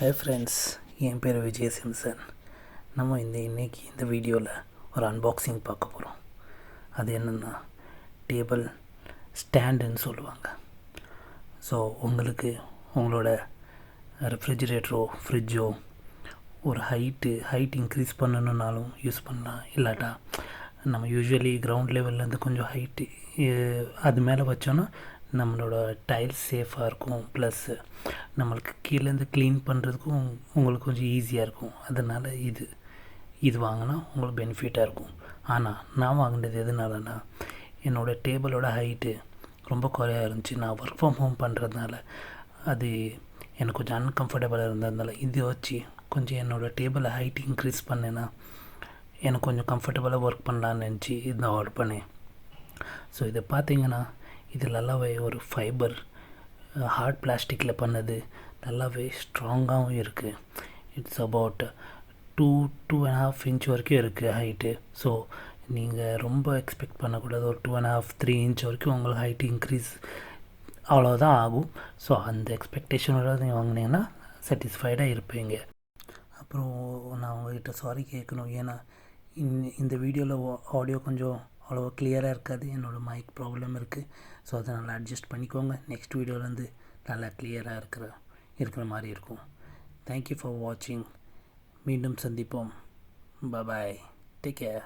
Hi friends, என் பேர் Vijay Simson. நம்ம இன்னைக்கு இந்த வீடியோவில் ஒரு அன்பாக்சிங் பார்க்க போகிறோம். அது என்னென்னா டேபிள் ஸ்டாண்டுன்னு சொல்லுவாங்க. ஸோ உங்களுக்கு உங்களோட ரெஃப்ரிஜிரேட்டரோ ஃப்ரிட்ஜோ ஒரு ஹைட் இன்க்ரீஸ் பண்ணணுன்னாலும் யூஸ் பண்ணலாம். இல்லாட்டா நம்ம யூஸ்வலி கிரவுண்ட் லெவல்லேருந்து கொஞ்சம் ஹைட்டு அது மேலே வச்சோன்னா நம்மளோட டைல்ஸ் சேஃபாக இருக்கும். ப்ளஸ் நம்மளுக்கு கீழேருந்து க்ளீன் பண்ணுறதுக்கும் உங்களுக்கு கொஞ்சம் ஈஸியாக இருக்கும். அதனால் இது வாங்கினா உங்களுக்கு பெனிஃபிட்டாக இருக்கும். ஆனால் நான் வாங்கினது எதுனாலனா என்னோடய டேபிளோட ஹைட்டு ரொம்ப குறையாக இருந்துச்சு. நான் ஒர்க் ஃப்ரம் ஹோம் பண்ணுறதுனால அது எனக்கு கொஞ்சம் அன்கம்ஃபர்டபுளாக இருந்ததுனால இதை வச்சு கொஞ்சம் என்னோடய டேபிளை ஹைட் இன்க்ரீஸ் பண்ணேன்னா எனக்கு கொஞ்சம் கம்ஃபர்டபுளாக ஒர்க் பண்ணலான்னு நினச்சி இதை ஆர்டர் பண்ணேன். ஸோ இதை பார்த்தீங்கன்னா இது நல்லாவே ஒரு ஃபைபர் ஹார்ட் பிளாஸ்டிக்கில் பண்ணது, நல்லாவே ஸ்ட்ராங்காகவும் இருக்குது. இட்ஸ் அபவுட் 2.5 இன்ச் வரைக்கும் இருக்குது ஹைட்டு. ஸோ நீங்கள் ரொம்ப எக்ஸ்பெக்ட் பண்ணக்கூடாது. ஒரு 2.5-3 இன்ச் வரைக்கும் உங்களுக்கு ஹைட்டு இன்க்ரீஸ் அவ்வளோதான் ஆகும். ஸோ அந்த எக்ஸ்பெக்டேஷனோட நீங்கள் வாங்கினீங்கன்னா சாட்டிஸ்ஃபைடாக இருப்பீங்க. அப்புறம் நான் உங்கள்கிட்ட சாரி கேட்கணும். ஏன்னா இந்த வீடியோவில் ஆடியோ கொஞ்சம் அவ்வளோ கிளியராக இருக்காது. என்னோடய மைக் ப்ராப்ளம் இருக்குது. ஸோ அதை நல்லா அட்ஜஸ்ட் பண்ணிக்கோங்க. நெக்ஸ்ட் வீடியோவிலேருந்து நல்லா கிளியராக இருக்கிற மாதிரி இருக்கும். தேங்க்யூ ஃபார் வாட்சிங். மீண்டும் சந்திப்போம். பாய். Take care.